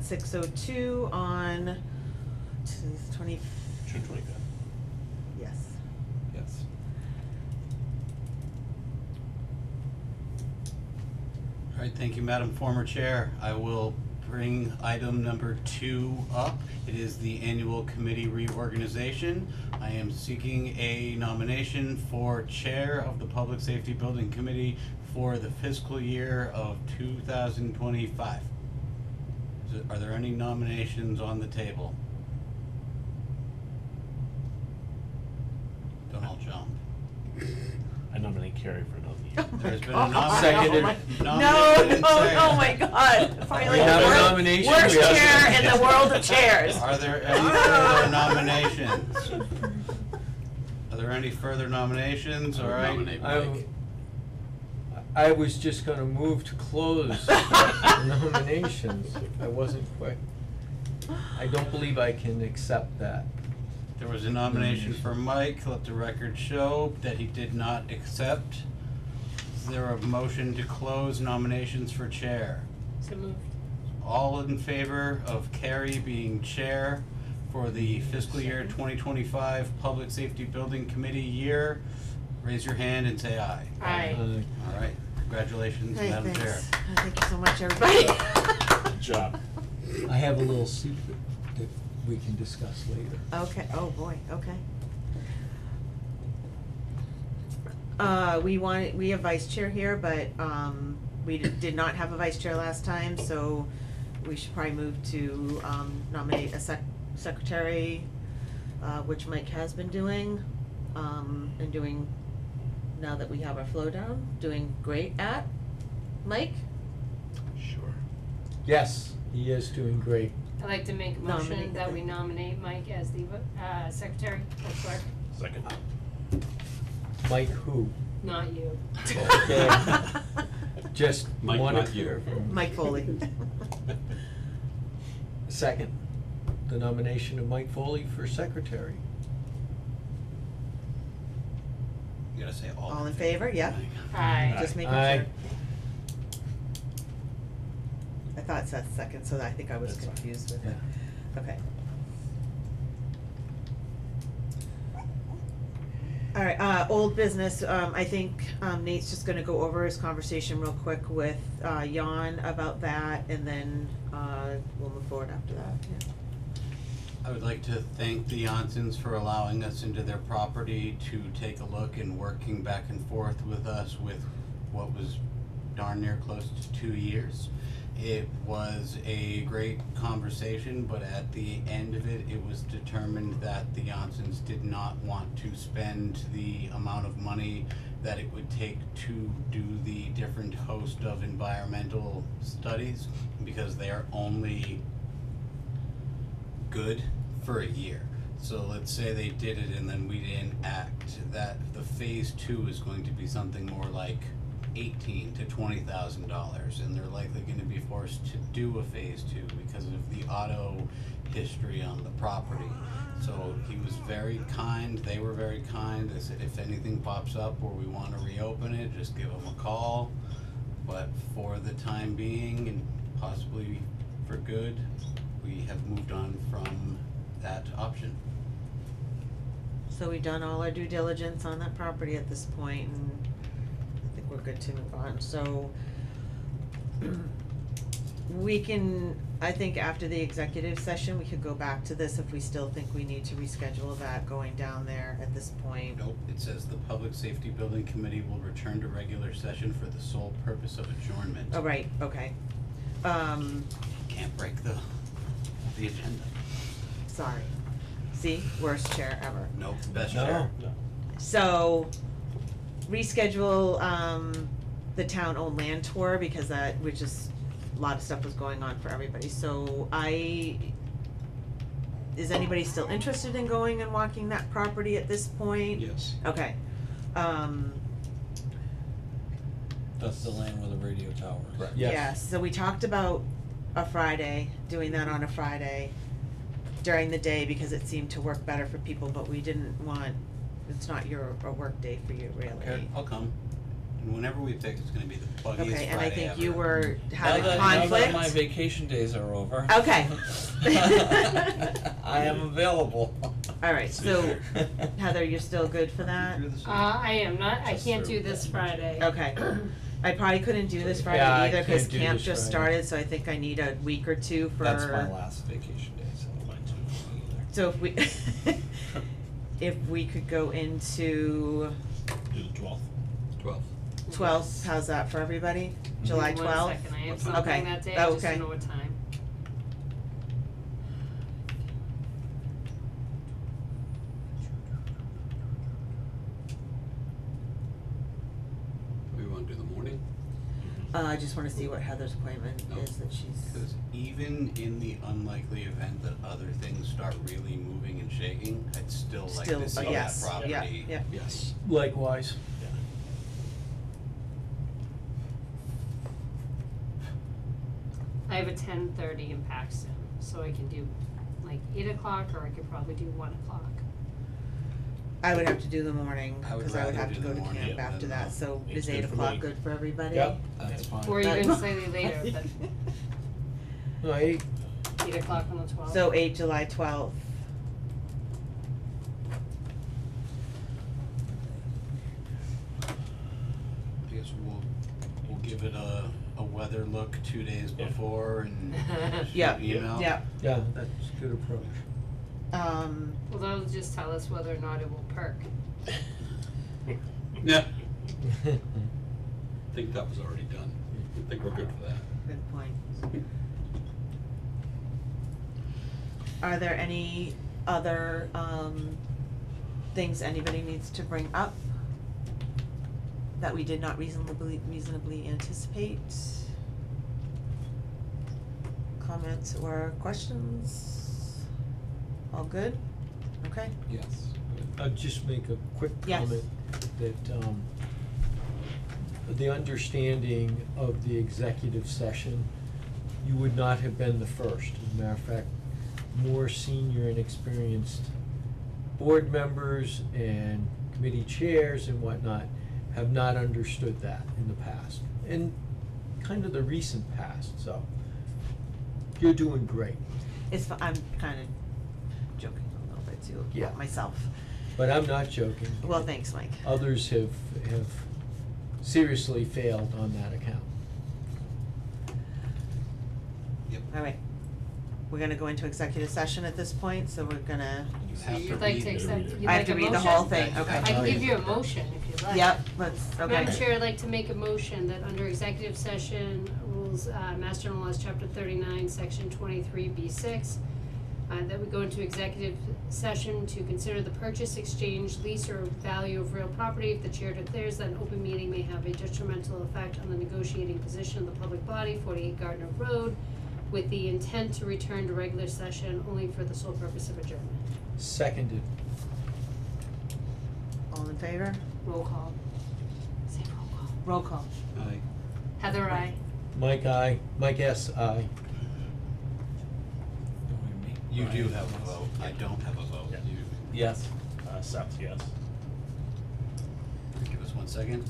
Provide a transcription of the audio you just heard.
6:02 on June 25th. Yes. Yes. All right, thank you, Madam Former Chair. I will bring item number 2 up. It is the annual committee reorganization. I am seeking a nomination for Chair of the Public Safety Building Committee for the fiscal year of 2025. Are there any nominations on the table? Don't all jump. I nominate Carrie for another year. There's been a Oh, nomination. no, Nominated no, second. oh my God, finally, We have a the nomination, worst we have- chair in the world of chairs. Are there any further nominations? Are there any further nominations? All right. Nominate Mike. I was just gonna move to close the nominations. I wasn't quite, I don't believe I can accept that. There was a nomination for Mike. Let the record show that he did not accept. Is there a motion to close nominations for chair? So moved. All in favor of Carrie being chair for the fiscal year 2025 Public Safety Building Committee year, raise your hand and say aye. Aye. All right, congratulations, Hey, Madam Chair. thanks. Thank you so much, everybody. Good job. I have a little secret that we can discuss later. Okay, oh boy, okay. We have vice chair here, but, we did not have a vice chair last time, so we should probably move to, nominate a secretary, which Mike has been doing, and doing, now that we have our flow down, doing great at. Mike? Sure. Yes, he is doing great. I'd like to make a Nominate motion that we him. nominate Mike as the secretary or clerk, Second. Mike who? not you. Okay. Just Mike, one not you. clear. Mike Foley. Second, the nomination of Mike Foley for secretary. You gotta say all. All in favor, yeah? Aye. Just making Aye. sure. I thought it said second, so I think I was That's fine. confused with it. Okay. All right, old business, I think, Nate's just gonna go over his conversation real quick with, Jan about that, and then, we'll move forward after that, yeah. I would like to thank the Johnsons for allowing us into their property to take a look and working back and forth with us with what was darn near close to 2 years. It was a great conversation, but at the end of it, it was determined that the Johnsons did not want to spend the amount of money that it would take to do the different host of environmental studies, because they are only good for a year. So let's say they did it and then we didn't act, that the phase 2 is going to be something more like $18,000 to $20,000, and they're likely going to be forced to do a phase 2 because of the auto history on the property. So he was very kind, they were very kind. They said if anything pops up or we want to reopen it, just give them a call. But for the time being, and possibly for good, we have moved on from that option. So we've done all our due diligence on that property at this point, and I think we're good to move on, so we can, I think after the executive session, we could go back to this if we still think we need to reschedule that going down there at this point. Nope, it says the Public Safety Building Committee will return to regular session for the sole purpose of adjournment. Oh, right, okay. Can't break the agenda. Sorry. See, worst chair ever. Nope, best No. chair. No. So, reschedule, the town-owned land tour, because that, which is, a lot of stuff was going on for everybody, so is anybody still interested in going and walking that property at this point? Yes, Okay, that's the land where the radio tower is. Correct. Yes. yeah, so we talked about a Friday, doing that on a Friday during the day, because it seemed to work better for people, but we didn't want, it's not a work day for you, really. Okay, I'll come. whenever we pick, it's gonna be the buggiest Friday Okay, and I think you ever. were having Now conflict. that my vacation days are over. Okay. I am available. Alright, so Heather, you're still good for that? I am not, I Just can't for- do this Friday. Okay. I probably couldn't do this Friday Yeah, I either, cause can't do camp this just Friday. started, so I think I need a week or two for. That's my last vacation day, so Mine too. So if we, if we could go into Do the 12th. 12th, how's that for everybody? July 12th? 1 second, I have Okay. something that day, Oh, I just okay. don't know what time. We wanna do the morning? I just wanna see what Heather's appointment No. is that she's. Cause even in the unlikely event that other things start really moving and shaking, I'd still like to see that yes, property. yeah. yes. Likewise. Yeah. I have a 10:30 in Paxton, so I can do like 8 o'clock, or I could probably do 1 o'clock. I would have to do the morning, I would cause I would rather have to do go the to morning camp than after that, the- so It's is good 8 for o'clock me. good for everybody? Yep. That's fine. Or That- even slightly later, but No, 8, 8 o'clock on the 12th. So 8 July 12th. I guess we'll give it a weather look 2 days Yeah. before and shoot Yeah, an email. Yeah, yeah, that's a good approach. Well, that'll just tell us whether or not it will perk. Yeah. I think that was already done. I think we're good for that. good point. Are there any other, things anybody needs to bring up that we did not reasonably anticipate? Comments or questions? All good? Okay. Yes. I'll just make a quick Yes. comment that, the understanding of the executive session, you would not have been the first. As a matter of fact, more senior and experienced board members and committee chairs and whatnot have not understood that in the past, and kind of the recent past, so you're doing great. It's, I'm kinda joking a little bit too, Yeah. myself. But I'm not joking. Well, thanks, Mike. Others have seriously failed on that account. Yep. Alright, we're gonna go into executive session at this point, so we're gonna, You So have to you'd like read to it. accept, you'd I have like to a read the motion? whole thing, Yeah, okay. I can give you a motion if you'd like. Yep, let's, okay. Madam Chair, I'd like to make a motion that under executive session rules, Mass General Laws, Chapter 39, Section 23B6, that we go into executive session to consider the purchase, exchange, lease, or value of real property if the chair declares that an open meeting may have a detrimental effect on the negotiating position of the public body, 48 Gardner Road, with the intent to return to regular session only for the sole purpose of adjournment. Seconded. All in favor? Roll call. Say roll call. Roll call. Aye. Heather, aye. Mike, aye. Mike S, aye. You do have a vote, I don't have a vote. Yeah. You, Yes. Seth, yes. give us 1 second.